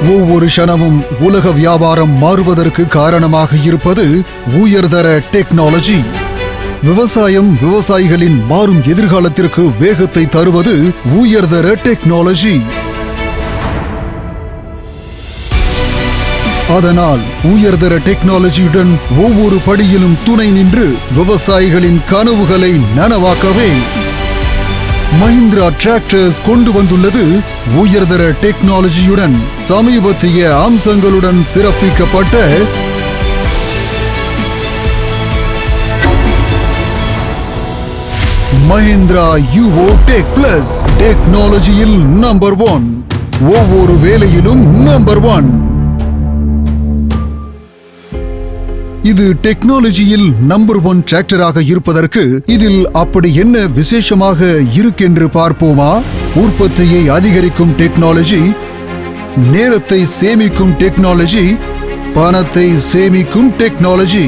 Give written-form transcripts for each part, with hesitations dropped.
ஒவ்வொரு க்ஷணமும் உலக வியாபாரம் மாறுவதற்கு காரணமாக இருப்பது உயர்தர டெக்னாலஜி. விவசாயம், விவசாயிகளின் மாறும் எதிர்காலத்திற்கு வேகத்தை தருவது உயர்தர டெக்னாலஜி. அதனால் உயர்தர டெக்னாலஜியுடன் ஒவ்வொரு படியிலும் துணை நின்று விவசாயிகளின் கனவுகளை நனவாக்கவே மஹிந்திரா டிராக்டர்ஸ் கொண்டு வந்துள்ளது உயர்தர டெக்னாலஜியுடன் சமீபத்திய அம்சங்களுடன் சிறப்பிக்கப்பட்ட மஹிந்திரா யுவோ டெக் பிளஸ். டெக்னாலஜியில் நம்பர் 1, ஒவ்வொரு வேலையிலும் நம்பர் 1. இது டெக்னாலஜியில் நம்பர் 1 டிராக்டராக இருப்பதற்கு இதில் அப்படி என்ன விசேஷமாக இருக்கென்று பார்ப்போமா? உற்பத்தியை அதிகரிக்கும் டெக்னாலஜி, நேரத்தை சேமிக்கும் டெக்னாலஜி, பணத்தை சேமிக்கும் டெக்னாலஜி.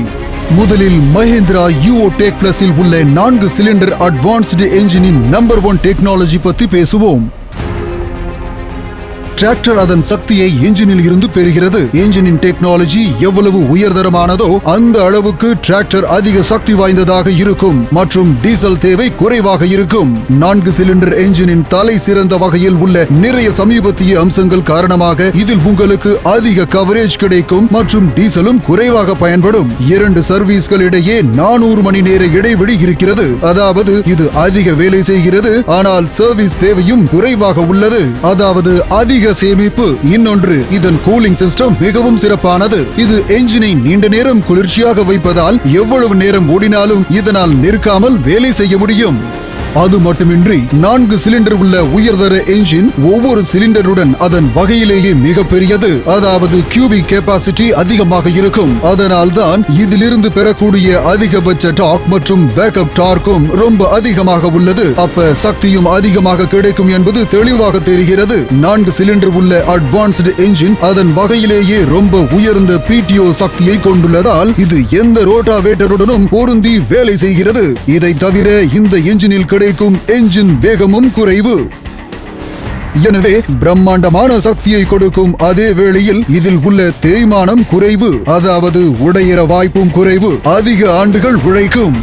முதலில் மஹிந்திரா யுவோ டெக் பிளஸில் உள்ள 4 சிலிண்டர் அட்வான்ஸ்டு என்ஜினின் நம்பர் 1 டெக்னாலஜி பத்தி பேசுவோம். டிராக்டர் அதன் சக்தியை என்ஜினில் இருந்து பெறுகிறது. என்ஜினின் டெக்னாலஜி எவ்வளவு உயர்தரமானதோ அந்த அளவுக்கு டிராக்டர் அதிக சக்தி வாய்ந்ததாக இருக்கும் மற்றும் டீசல் தேவை குறைவாக இருக்கும். 4 சிலிண்டர் என்ஜினின் தலை சிறந்த வகையில் உள்ள நிறைய சமீபத்திய அம்சங்கள் காரணமாக இதில் உங்களுக்கு அதிக கவரேஜ் கிடைக்கும் மற்றும் டீசலும் குறைவாக பயன்படும். 2 சர்வீஸ்கள் இடையே 400 மணி நேர இடைவெளி இருக்கிறது. அதாவது இது அதிக வேலை செய்கிறது, ஆனால் சர்வீஸ் தேவையும் குறைவாக உள்ளது. அதாவது அதிக சேமிப்பு. இன்னொன்று, இதன் கூலிங் சிஸ்டம் மிகவும் சிறப்பானது. இது என்ஜினை நீண்ட நேரம் குளிர்ச்சியாக வைப்பதால் எவ்வளவு நேரம் ஓடினாலும் இதனால் நிற்காமல் வேலை செய்ய முடியும். அது மட்டுமின்றி 4 சிலிண்டர் உள்ள உயர்தர என்ஜின் ஒவ்வொரு சிலிண்டருடன் அதன் வகையிலேயே மிக பெரியது. அதாவது கியூபிக் கெபாசிட்டி அதிகமாக இருக்கும். அதனால்தான் இதிலிருந்து பெறக்கூடிய அதிகபட்ச டார்க் மற்றும் பேக்கப் டார்க்கும் ரொம்ப அதிகமாக உள்ளது. அப்ப சக்தியும் அதிகமாக கிடைக்கும் என்பது தெளிவாக தெரிகிறது. 4 சிலிண்டர் உள்ள அட்வான்ஸ்டு என்ஜின் அதன் வகையிலேயே ரொம்ப உயர்ந்த பிடிஓ சக்தியை கொண்டுள்ளதால் இது எந்த ரோட்டாவேட்டருடனும் பொருந்தி வேலை செய்கிறது. இதை தவிர இந்த என்ஜினில் கிடைக்கும் என்ஜின் வேகமும் குறைவு. எனவே பிரம்மாண்டமான சக்தியை கொடுக்கும் அதே வேளையில் இதில் உள்ள தேய்மானம் குறைவு. அதாவது உடையிற வாய்ப்பும் குறைவு. அதிக ஆண்டுகள் உழைக்கும்.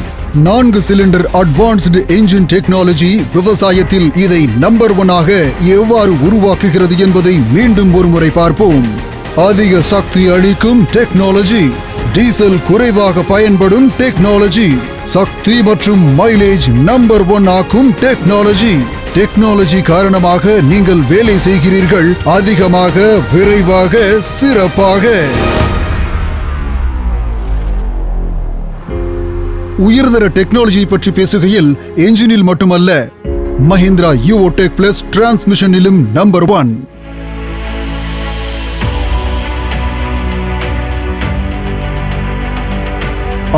4 சிலிண்டர் அட்வான்ஸ்டு என்ஜின் டெக்னாலஜி விவசாயத்தில் இதை நம்பர் 1 எவ்வாறு உருவாக்குகிறது என்பதை மீண்டும் ஒருமுறை பார்ப்போம். அதிக சக்தி அளிக்கும் டெக்னாலஜி, டீசல் குறைவாக பயன்படும் டெக்னாலஜி, சக்தி மற்றும் மைலேஜ் நம்பர் 1 ஆக்கும் டெக்னாலஜி. டெக்னாலஜி காரணமாக நீங்கள் வேலை செய்கிறீர்கள் அதிகமாக, விரைவாக, சிறப்பாக. உயர்தர டெக்னாலஜி பற்றி பேசுகையில் என்ஜினில் மட்டுமல்ல, மஹிந்திரா யுவோ டெக் பிளஸ் டிரான்ஸ்மிஷனிலும் நம்பர் 1.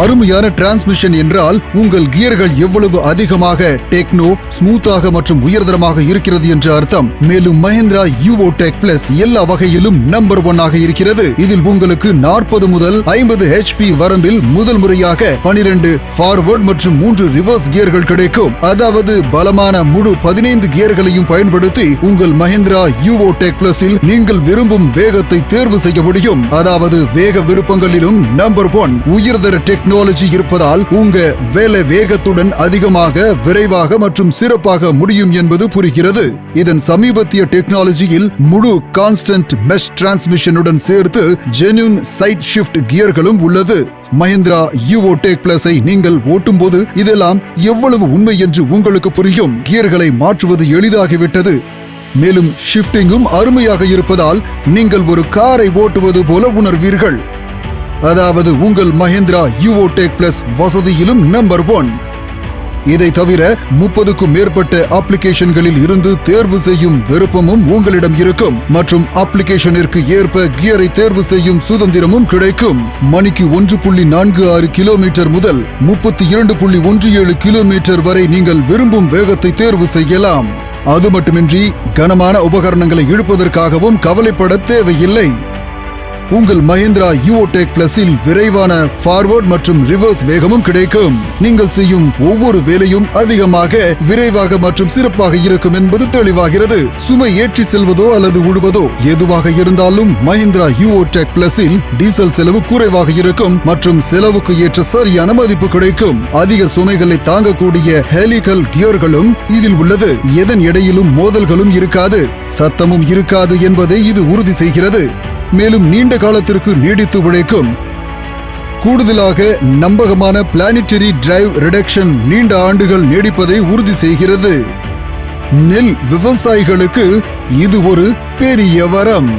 அருமையான டிரான்ஸ்மிஷன் என்றால் உங்கள் கியர்கள் எவ்வளவு அதிகமாக டெக்னோ, ஸ்மூத்தாக மற்றும் உயர்தரமாக இருக்கிறது என்று அர்த்தம். மேலும் மஹிந்திரா யுவோ டெக் பிளஸ் எல்லா வகையிலும் நம்பர் 1 ஆக இருக்கிறது. இதில் உங்களுக்கு 40 முதல் 50 HP வரம்பில் முதல் முறையாக 12 ஃபார்வர்ட் மற்றும் 3 ரிவர்ஸ் கியர்கள் கிடைக்கும். அதாவது பலமான முழு 15 கியர்களையும் பயன்படுத்தி உங்கள் மஹிந்திரா யுவோ டெக் பிளஸில் நீங்கள் விரும்பும் வேகத்தை தேர்வு செய்ய முடியும். அதாவது வேக விருப்பங்களிலும் நம்பர் 1 உயர்தர டெக்னாலஜி இருப்பதால் உங்க வேலை வேகத்துடன் அதிகமாக, விரைவாக மற்றும் சிறப்பாக முடியும் என்பது புரிகிறது. இதன் சமீபத்திய டெக்னாலஜியில் முழு கான்ஸ்டன்ட் மெஷ் டிரான்ஸ்மிஷனுடன் சேர்த்து ஜென்யூன் சைட் ஷிஃப்ட் கியர்களும் உள்ளது. மஹிந்திரா யுவோ டெக் பிளஸை நீங்கள் ஓட்டும் போது இதெல்லாம் எவ்வளவு உண்மை என்று உங்களுக்கு புரியும். கியர்களை மாற்றுவது எளிதாகிவிட்டது. மேலும் ஷிஃப்டிங்கும் அருமையாக இருப்பதால் நீங்கள் ஒரு காரை ஓட்டுவது போல உணர்வீர்கள். அதாவது உங்கள் மஹிந்திரா யுவோ டெக் பிளஸ் வசதியிலும் நம்பர் 1. இதை தவிர 30க்கும் மேற்பட்ட அப்ளிகேஷன்களில் இருந்து தேர்வு செய்யும் விருப்பமும் உங்களிடம் இருக்கும் மற்றும் அப்ளிகேஷனிற்கு ஏற்ப கியரை தேர்வு செய்யும் சுதந்திரமும் கிடைக்கும். மணிக்கு 1.46 கிலோமீட்டர் முதல் 32.17 கிலோமீட்டர் வரை நீங்கள் விரும்பும் வேகத்தை தேர்வு செய்யலாம். அது மட்டுமின்றி கனமான உபகரணங்களை இழுப்பதற்காகவும் கவலைப்பட தேவையில்லை. உங்கள் மஹிந்திரா யுவோ டெக் பிளஸில் விரைவான ஃபார்வர்ட் மற்றும் ரிவர்ஸ் வேகமும் கிடைக்கும். நீங்கள் செய்யும் ஒவ்வொரு வேலையும் அதிகமாக, விரைவாக மற்றும் சிறப்பாக இருக்கும் என்பது தெளிவாகிறது. சுமை ஏற்றி செல்வதோ அல்லது உழுவதோ எதுவாக இருந்தாலும் மஹிந்திரா யுவோ டெக் பிளஸில் டீசல் செலவு குறைவாக இருக்கும் மற்றும் செலவுக்கு ஏற்ற சரியான மதிப்பு கிடைக்கும். அதிக சுமைகளை தாங்கக்கூடிய ஹெலிகல் கியர்களும் இதில் உள்ளது. எதன் இடையிலும் மோதல்களும் இருக்காது, சத்தமும் இருக்காது என்பதை இது உறுதி செய்கிறது. மேலும் நீண்ட காலத்திற்கு நீடித்து உழைக்கும். கூடுதலாக நம்பகமான பிளானிட்டரி டிரைவ் ரிடக்ஷன் நீண்ட ஆண்டுகள் நீடிப்பதை உறுதி செய்கிறது. நெல் விவசாயிகளுக்கு இது ஒரு பெரிய வரம்.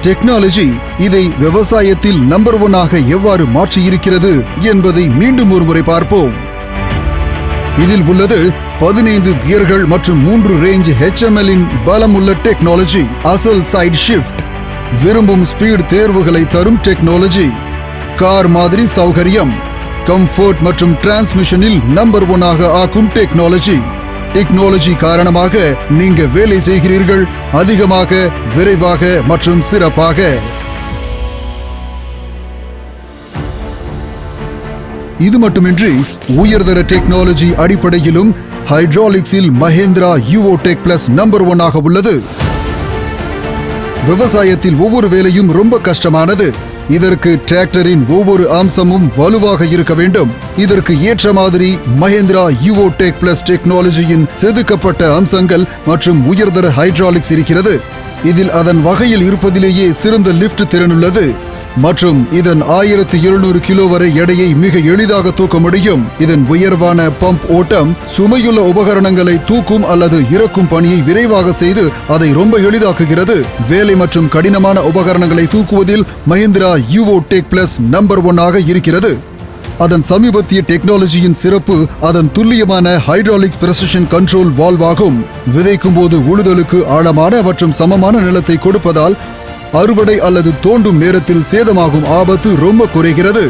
டெக்னாலஜி இதை விவசாயத்தில் நம்பர் 1 எவ்வாறு மாற்றியிருக்கிறது என்பதை மீண்டும் ஒருமுறை பார்ப்போம். இதில் உள்ளது 15 கியர்கள் மற்றும் 3 ரேஞ்ச் HML-இன் பலமுள்ள டெக்னாலஜி. அசல் சைட் ஷிஃப்ட், விரும்பும் ஸ்பீட் தேர்வுகளை தரும் டெக்னாலஜி, கார் மாதிரி சௌகரியம், கம்ஃபர்ட் மற்றும் டிரான்ஸ்மிஷனில் நம்பர் 1 ஆக்கும் டெக்னாலஜி. டெக்னாலஜி காரணமாக நீங்க வேலை செய்கிறீர்கள் அதிகமாக, விரைவாக மற்றும் சிறப்பாக. இது மட்டுமின்றி உயர்தர டெக்னாலஜி அடிப்படையிலும் ஹைட்ராலிக்ஸில் மஹிந்திரா யுவோ டெக் பிளஸ் நம்பர் 1 உள்ளது. விவசாயத்தில் ஒவ்வொரு வேலையும் ரொம்ப கஷ்டமானது. இதற்கு டிராக்டரின் ஒவ்வொரு அம்சமும் வலுவாக இருக்க வேண்டும். இதற்கு ஏற்ற மாதிரி மஹிந்திரா யுவோ டெக் பிளஸ் டெக்னாலஜியின் செதுக்கப்பட்ட அம்சங்கள் மற்றும் உயர்தர ஹைட்ராலிக்ஸ் இருக்கிறது. இதில் அதன் வகையில் இருப்பதிலேயே சிறந்த லிப்ட் திறனுள்ளது மற்றும் இதன் 1700 கிலோ வரை எடையை மிக எளிதாக தூக்க முடியும். இதன் உயர்வான பம்ப் ஓட்டம் சுமையுள்ள உபகரணங்களை தூக்கும் அல்லது இறக்கும் பணியை விரைவாக செய்து அதை ரொம்ப எளிதாக்குகிறது. வேலை மற்றும் கடினமான உபகரணங்களை தூக்குவதில் மஹிந்திரா யுவோ டெக் பிளஸ் நம்பர் 1 இருக்கிறது. அதன் சமீபத்திய டெக்னாலஜியின் சிறப்பு அதன் துல்லியமான ஹைட்ராலிக்ஸ் பிரெசிஷன் கண்ட்ரோல் வால்வ் ஆகும். விதைக்கும் போது உழுதலுக்கு ஆழமான மற்றும் சமமான நிலத்தை கொடுப்பதால் அறுவடை அல்லது தோண்டும் நேரத்தில் சேதமாகும் ஆபத்து ரொம்ப குறைகிறது.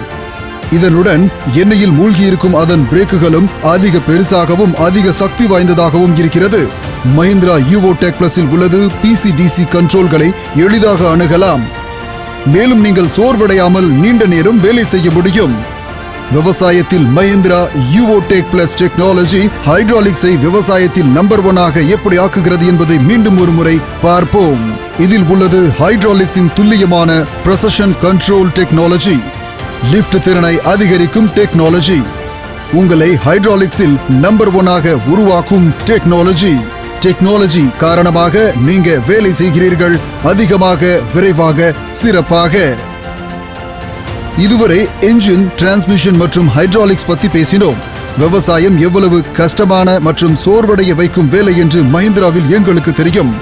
இதனுடன் எண்ணெயில் மூழ்கியிருக்கும் அதன் பிரேக்குகளும் அதிக பெருசாகவும் அதிக சக்தி வாய்ந்ததாகவும் இருக்கிறது. மஹிந்திரா யுவோ டெக் பிளஸில் உள்ளது PCDC கண்ட்ரோல்களை எளிதாக அணுகலாம். மேலும் நீங்கள் சோர்வடையாமல் நீண்ட நேரம் வேலை செய்ய முடியும். விவசாயத்தில் மஹிந்திரா யுவோ டெக் பிளஸ் டெக்னாலஜி ஹைட்ராலிக்ஸை விவசாயத்தில் நம்பர் 1 எப்படி ஆக்குகிறது என்பதை மீண்டும் ஒரு முறை பார்ப்போம். இதில் உள்ளது ஹைட்ராலிக்ஸின் துல்லியமான பிரசிஷன் கண்ட்ரோல் டெக்னாலஜி, லிப்ட் திறனை அதிகரிக்கும் டெக்னாலஜி, உங்களை ஹைட்ராலிக்ஸில் நம்பர் 1 உருவாக்கும் டெக்னாலஜி. டெக்னாலஜி காரணமாக நீங்க வேலை செய்கிறீர்கள் அதிகமாக, விரைவாக, சிறப்பாக. இதுவரை என்ஜின், டிரான்ஸ்மிஷன் மற்றும் ஹைட்ராலிக்ஸ் பத்தி பேசினோம். விவசாயம் எவ்வளவு கஷ்டமான மற்றும் சோர்வடைய வைக்கும் வேலை என்று மஹிந்திராவில் எங்களுக்கு தெரியும்.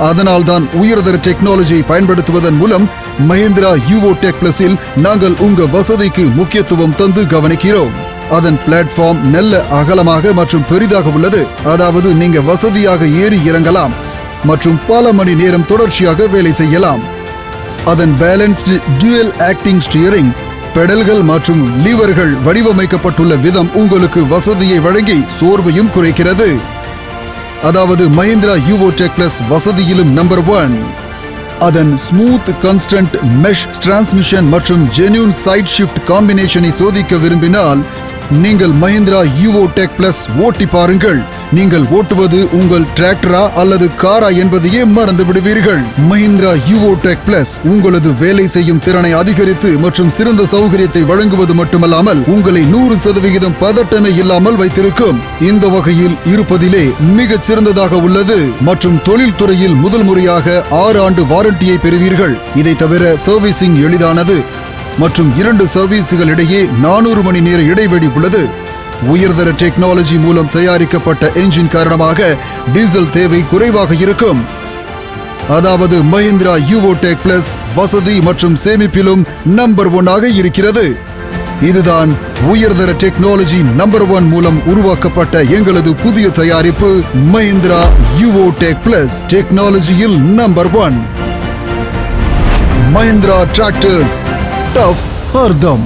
அதனால்தான் உயர்தர டெக்னாலஜியை பயன்படுத்துவதன் மூலம் மஹிந்திரா யுவோ டெக் பிளஸில் நாங்கள் உங்க வசதிக்கு முக்கியத்துவம் தந்து கவனிக்கிறோம். அதன் பிளாட்ஃபார்ம் நல்ல அகலமாக மற்றும் பெரிதாக உள்ளது. அதாவது நீங்க வசதியாக ஏறி இறங்கலாம் மற்றும் பல மணி நேரம் தொடர்ச்சியாக வேலை செய்யலாம். அதன் பேலன்ஸ்டு டியூயல் ஆக்டிங் ஸ்டியரிங், பெடல்கள் மற்றும் லீவர்கள் வடிவமைக்கப்பட்டுள்ள விதம் உங்களுக்கு வசதியை வழங்கி சோர்வையும் குறைக்கிறது. அதாவது மஹிந்திரா யுவோ டெக் பிளஸ் வசதியிலும் நம்பர் 1. அதன் ஸ்மூத் கன்ஸ்டன்ட் மெஷ் டிரான்ஸ்மிஷன் மற்றும் ஜென்யூன் சைட் ஷிஃப்ட் காம்பினேஷனை சோதிக்க விரும்பினால் நீங்கள் மஹிந்திரா யுவோ டெக் பிளஸ் ஓட்டி பாருங்கள். நீங்கள் ஓட்டுவது உங்கள் டிராக்டரா அல்லது காரா என்பதையே மறந்து விடுவீர்கள். மஹிந்திரா யுவோ டெக் பிளஸ் உங்களது வேலை செய்யும் திறனை அதிகரித்து மற்றும் சிறந்த சௌகரியத்தை வழங்குவது மட்டுமல்லாமல் உங்களை 100% பதட்டமே இல்லாமல் வைத்திருக்கும். இந்த வகையில் இருப்பதிலே மிகச் சிறந்ததாக உள்ளது மற்றும் தொழில்துறையில் முதல் முறையாக 6 ஆண்டு வாரண்டியை பெறுவீர்கள். இதை தவிர சர்வீசிங் எளிதானது மற்றும் 2 சர்வீஸ்களிடையே 400 மணி நேர இடைவெளி உள்ளது. உயர்தர டெக்னாலஜி மூலம் தயாரிக்கப்பட்ட என்ஜின் காரணமாக டீசல் தேவை குறைவாக இருக்கும். அதாவது மஹிந்திரா யுவோ டெக் பிளஸ் வசதி மற்றும் சேமிப்பிலும் நம்பர் 1 இருக்கிறது. இதுதான் உயர்தர டெக்னாலஜி நம்பர் 1 மூலம் உருவாக்கப்பட்ட எங்களது புதிய தயாரிப்பு மஹிந்திரா யுவோ டெக் பிளஸ், டெக்னாலஜியில் number 1. Mahindra Tractors, tough hardam.